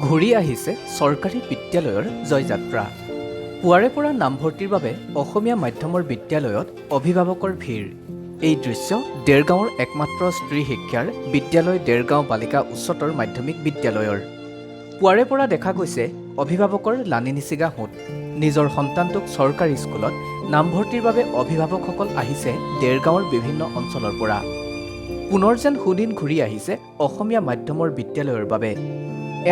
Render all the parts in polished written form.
ঘূৰি আহিছে চৰকাৰী বিদ্যালয়ৰ জয়যাত্ৰা। পুৱাৰে পৰা নামভৰ্তিৰ বাবে অসমীয়া মাধ্যমৰ বিদ্যালয়ত অভিভাৱকৰ ভিৰ। এই দৃশ্য দেৰগাঁৱৰ একমাত্ৰ স্ত্ৰী শিক্ষাৰ বিদ্যালয় দেৰগাঁও বালিকা উচ্চতৰ মাধ্যমিক বিদ্যালয়ৰ। পুৱাৰে পৰা দেখা গৈছে অভিভাৱকৰ লানি নিচিগা সোঁত। নিজৰ সন্তানটোক চৰকাৰী স্কুলত নামভৰ্তিৰ বাবে অভিভাৱকসকল আহিছে দেৰগাঁৱৰ বিভিন্ন অঞ্চলৰ পৰা। পুনৰ যেন সুদিন ঘূৰি আহিছে অসমীয়া মাধ্যমৰ বিদ্যালয়ৰ বাবে।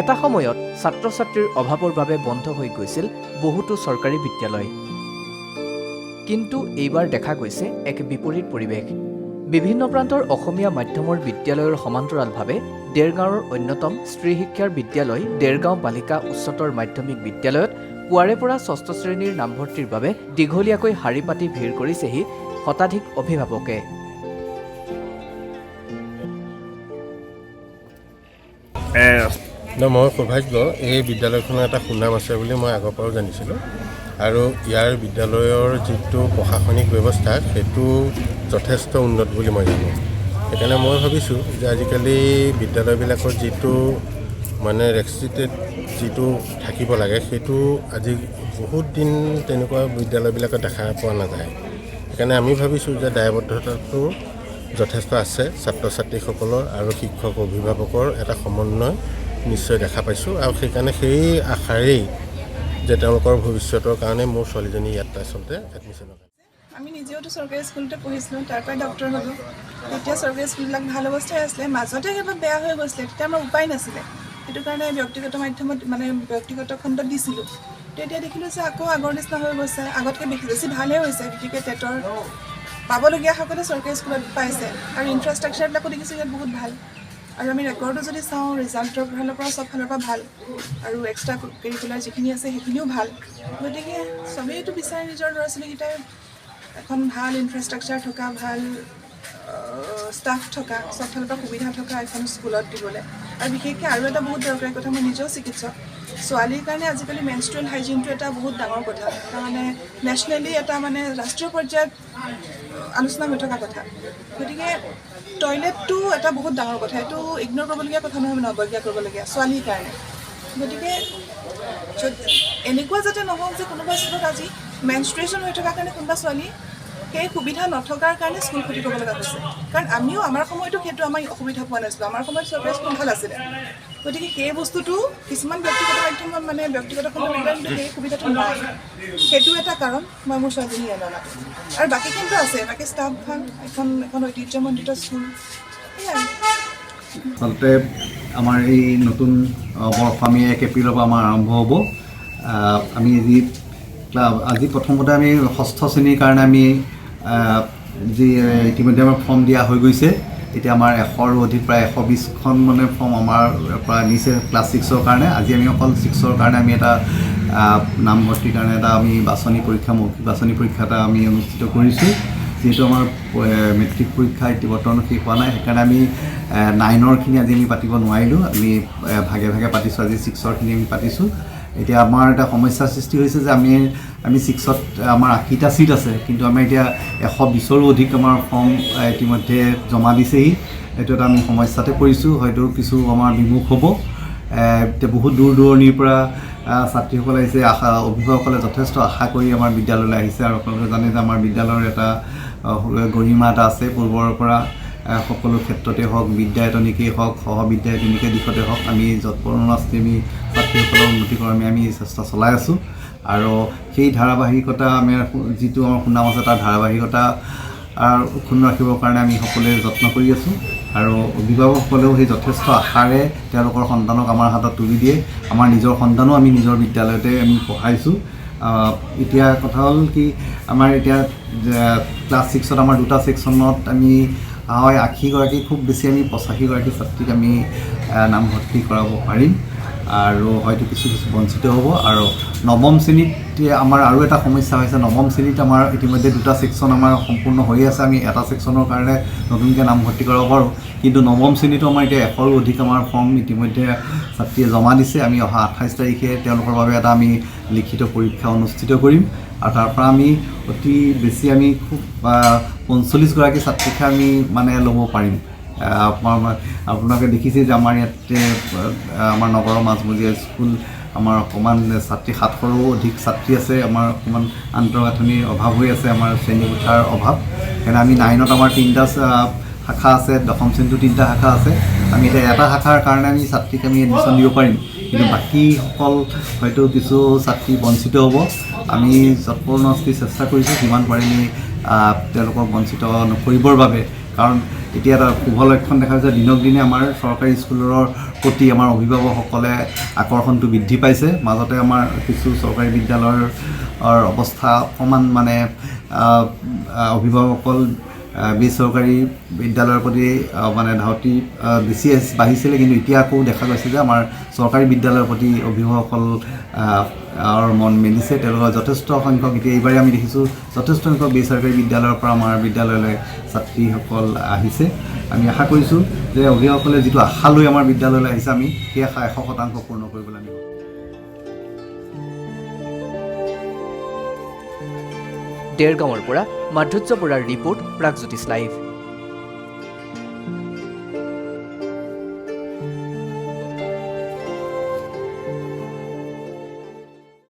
এটা সময়ত ছাত্ৰ ছাত্ৰীৰ অভাৱৰ বাবে বন্ধ হৈ গৈছিল বহুতো চৰকাৰী বিদ্যালয়, কিন্তু এইবাৰ দেখা গৈছে এক বিপৰীত পৰিৱেশ। বিভিন্ন প্ৰান্তৰ অসমীয়া মাধ্যমৰ বিদ্যালয়ৰ সমান্তৰালভাৱে দেৰগাঁৱৰ অন্যতম স্ত্ৰী শিক্ষাৰ বিদ্যালয় দেৰগাঁও বালিকা উচ্চতৰ মাধ্যমিক বিদ্যালয়ত পুৱাৰে পৰা ষষ্ঠ শ্ৰেণীৰ নামভৰ্তিৰ বাবে দীঘলীয়াকৈ শাৰী পাতি ভিৰ কৰিছেহি শতাধিক অভিভাৱকে। মই সৌভাগ্য, এই বিদ্যালয়খনৰ এটা সুনাম আছে বুলি মই আগৰ পৰাও জানিছিলোঁ, আৰু ইয়াৰ বিদ্যালয়ৰ যিটো প্ৰশাসনিক ব্যৱস্থা সেইটো যথেষ্ট উন্নত বুলি মই জানো। সেইকাৰণে মই ভাবিছোঁ যে আজিকালি বিদ্যালয়বিলাকত যিটো ৰেষ্ট্ৰিক্টেড যিটো থাকিব লাগে সেইটো আজি বহুত দিন তেনেকুৱা বিদ্যালয়বিলাকত দেখা পোৱা নাযায়। সেইকাৰণে আমি ভাবিছোঁ যে দায়বদ্ধতাটো যথেষ্ট আছে। ছাত্ৰ ছাত্ৰীসকলৰ আৰু শিক্ষক অভিভাৱকৰ এটা সমন্বয় নিশ্চয় দেখা পাইছোঁ, আৰু সেইকাৰণে সেই আশাৰেই যে তেওঁলোকৰ ভৱিষ্যতৰ কাৰণে মোৰ ছোৱালীজনী ইয়াত আচলতে এডমিশ্যন কৰে। আমি নিজেওতো চৰকাৰী স্কুলতে পঢ়িছিলোঁ, তাৰ পৰাই ডক্টৰ হ'লোঁ। তেতিয়া চৰকাৰী স্কুলবিলাক ভাল অৱস্থাই আছিলে, মাজতে কিবা বেয়া হৈ গৈছিলে, তেতিয়া আমাৰ উপায় নাছিলে। সেইটো কাৰণে ব্যক্তিগত মাধ্যমত ব্যক্তিগত খণ্ডত দিছিলোঁ। তেতিয়া দেখিলোঁ যে আকৌ আগৰ নিচিনা হৈ গৈছে, আগতকৈ বেছি ভালহে হৈছে। বিশেষকৈ টেটৰ পাবলগীয়াসকলে চৰকাৰী স্কুলত পাইছে, আৰু ইনফ্ৰাষ্ট্ৰাকচাৰবিলাকো দেখিছোঁ ইয়াত বহুত ভাল। আৰু আমি ৰেকৰ্ডো যদি চাওঁ, ৰিজাল্টৰ ফালৰ পৰা চব ফালৰ পৰা ভাল, আৰু এক্সট্ৰা কাৰিকুলাৰ যিখিনি আছে সেইখিনিও ভাল। গতিকে চবেইতো বিচাৰে নিজৰ ল'ৰা ছোৱালীকেইটাই এখন ভাল ইনফ্ৰাষ্ট্ৰাকচাৰ থকা, ভাল ষ্টাফ থকা, চব ফালৰ পৰা সুবিধা থকা এখন স্কুলত দিবলৈ। আৰু বিশেষকৈ আৰু এটা বহুত দৰকাৰী কথা, মই নিজেও চিকিৎসক, ছোৱালীৰ কাৰণে আজিকালি মেনষ্ট্ৰুৱেল হাইজিনটো এটা বহুত ডাঙৰ কথা, তাৰমানে নেশ্যনেলি এটা ৰাষ্ট্ৰীয় পৰ্যায়ত আলোচনা হৈ থকা কথা। গতিকে টয়লেটটো এটা বহুত ডাঙৰ কথা, এইটো ইগন'ৰ কৰিবলগীয়া কথা নহয়, অৱজ্ঞা কৰিবলগীয়া ছোৱালীৰ কাৰণে। গতিকে এনেকুৱা যাতে নহওক যে কোনোবা স্কুলত আজি মেনষ্ট্ৰুৱেশ্যন হৈ থকাৰ কাৰণে কোনোবা ছোৱালী সেই সুবিধা নথকাৰ কাৰণে স্কুল ক্ষতি কৰিব লগা হৈছে। কাৰণ আমিও আমাৰ সময়তো সেইটো আমি অসুবিধা পোৱা নাছিলোঁ, আমাৰ সময়ত চৰকাৰী স্কুল ভাল আছিলে। গতিকে সেই বস্তুটো কিছুমান ব্যক্তিগত মাধ্যমত ব্যক্তিগত খণ্ডত কিন্তু সেই সুবিধাটো নাই। সেইটো এটা কাৰণ মই মোৰ ছোৱালীজনী ইয়াত অনাটো। আৰু বাকীখিনিতো আছে, বাকী ষ্টাফ ভাল, এখন ঐতিহ্যমণ্ডিত স্কুল। সেয়াই আচলতে আমাৰ এই নতুন বৰ্ষ আমি 1 এপ্ৰিলৰ পৰা আমাৰ আৰম্ভ হ'ব। আমি আজি প্ৰথমতে আমি ষষ্ঠ শ্ৰেণীৰ কাৰণে আমি যি ইতিমধ্যে আমাৰ ফৰ্ম দিয়া হৈ গৈছে। এতিয়া আমাৰ 100ৰো অধিক, প্ৰায় 120খন ফৰ্ম আমাৰ পৰা নিছে ক্লাছ 6ৰ কাৰণে। আজি আমি অকল 6ৰ কাৰণে আমি এটা নামভৰ্তিৰ কাৰণে এটা আমি মৌখিক বাছনি পৰীক্ষা এটা আমি অনুষ্ঠিত কৰিছোঁ। যিহেতু আমাৰ মেট্ৰিক পৰীক্ষা এতিয়া বৰ্তমান শেষ হোৱা নাই, সেইকাৰণে আমি 9ৰখিনি আজি আমি পাতিব নোৱাৰিলোঁ। আমি ভাগে ভাগে পাতিছোঁ, আজি 6ৰখিনি আমি পাতিছোঁ। এতিয়া আমাৰ এটা সমস্যাৰ সৃষ্টি হৈছে যে আমি 6ত আমাৰ 80টা ছিট আছে, কিন্তু আমাৰ এতিয়া 120ৰো অধিক আমাৰ ফৰ্ম ইতিমধ্যে জমা দিছেহি। এইটো এটা আমি সমস্যাতে পৰিছোঁ, হয়তো কিছু আমাৰ বিমুখ হ'ব। এতিয়া বহুত দূৰ দূৰণিৰ পৰা ছাত্ৰীসকল আহিছে, অভিভাৱকসকলে যথেষ্ট আশা কৰি আমাৰ বিদ্যালয়লৈ আহিছে। আৰু আপোনালোকে জানে যে আমাৰ বিদ্যালয়ৰ এটা গৰিমা এটা আছে পূৰ্বৰ পৰা। সকলো ক্ষেত্ৰতে হওক, বিদ্যায়তনিকেই হওক, সহবিদ্যায়তনিকে দিশতে হওক, আমি যৎপৰোনাস্তি আমি ছাত্ৰীসকলৰ উন্নতিকৰণে আমি চেষ্টা চলাই আছোঁ। আৰু সেই ধাৰাবাহিকতা যিটো আমাৰ সুনাম আছে, তাৰ ধাৰাবাহিকতা অক্ষুণ্ণ ৰাখিবৰ কাৰণে আমি সকলোৱে যত্ন কৰি আছোঁ। আৰু অভিভাৱকসকলেও সেই যথেষ্ট আশাৰে তেওঁলোকৰ সন্তানক আমাৰ হাতত তুলি দিয়ে। আমাৰ নিজৰ সন্তানো আমি নিজৰ বিদ্যালয়তে আমি পঢ়াইছোঁ। এতিয়া কথা হ'ল কি, আমাৰ এতিয়া ক্লাছ 6ত আমাৰ 2টা ছেকশ্যনত আমি 80গৰাকী, খুব বেছি আমি 85গৰাকী ছাত্ৰীক আমি নামভৰ্তি কৰাব পাৰিম, আৰু হয়তো কিছু বঞ্চিত হ'ব। আৰু 9ম শ্ৰেণীত আমাৰ আৰু এটা সমস্যা হৈছে, 9ম শ্ৰেণীত আমাৰ ইতিমধ্যে 2টা ছেকশ্যন আমাৰ সম্পূৰ্ণ হৈ আছে। আমি এটা ছেকশ্যনৰ কাৰণে নতুনকৈ নামভৰ্তি কৰাব পাৰোঁ, কিন্তু 9ম শ্ৰেণীতো আমাৰ এতিয়া 100ৰো অধিক আমাৰ ফৰ্ম ইতিমধ্যে ছাত্ৰীয়ে জমা দিছে। আমি অহা 28 তাৰিখে তেওঁলোকৰ বাবে এটা আমি লিখিত পৰীক্ষা অনুষ্ঠিত কৰিম, আৰু তাৰ পৰা আমি অতি বেছি আমি খুব 45গৰাকী ছাত্ৰীকহে আমি ল'ব পাৰিম। আপোনালোকে দেখিছে যে আমাৰ ইয়াতে আমাৰ নগৰৰ মাজমজিয়া স্কুল আমাৰ অকণমান ছাত্ৰী 700ৰো অধিক ছাত্ৰী আছে। আমাৰ অকণমান আন্তঃগাঁথনিৰ অভাৱ হৈ আছে, আমাৰ শ্ৰেণীকোঠাৰ অভাৱ। সেইকাৰণে আমি 9ত আমাৰ 3টা শাখা আছে, দশম শ্ৰেণীটো 3টা শাখা আছে। আমি এতিয়া এটা শাখাৰ কাৰণে আমি ছাত্ৰীক আমি এডমিশ্যন দিব পাৰিম, কিন্তু বাকীসকল হয়তো কিছু ছাত্ৰী বঞ্চিত হ'ব। আমি যৎপৰোনাস্তি চেষ্টা কৰিছোঁ যিমান পাৰি আমি তেওঁলোকক বঞ্চিত নকৰিবৰ বাবে, কাৰণ এতিয়া এটা শুভ লক্ষণ দেখা যায়, দিনক দিনে আমাৰ চৰকাৰী স্কুলৰ প্ৰতি আমাৰ অভিভাৱকসকলে আকৰ্ষণটো বৃদ্ধি পাইছে। মাজতে আমাৰ কিছু চৰকাৰী বিদ্যালয়ৰ অৱস্থা অকণমান মানে অভিভাৱকসকল বেচৰকাৰী বিদ্যালয়ৰ প্ৰতি মানে ধাউতি বেছি বাঢ়িছিলে, কিন্তু এতিয়া আকৌ দেখা গৈছে যে আমাৰ চৰকাৰী বিদ্যালয়ৰ প্ৰতি অভিভাৱকসকল মন মেলিছে। তেওঁলোকৰ যথেষ্ট সংখ্যক এতিয়া এইবাৰে আমি দেখিছোঁ যথেষ্ট সংখ্যক বেচৰকাৰী বিদ্যালয়ৰ পৰা আমাৰ বিদ্যালয়লৈ ছাত্ৰীসকল আহিছে। আমি আশা কৰিছোঁ যে অভিভাৱকসকলে যিটো আশা লৈ আমাৰ বিদ্যালয়লৈ আহিছে, আমি সেই আশা 100% পূৰ্ণ কৰিবলৈ আমি দেৰগাঁৱৰ পৰা মাধুৰ্য বৰাৰ ৰিপৰ্ট, প্ৰাগজ্যোতিষ লাইভ।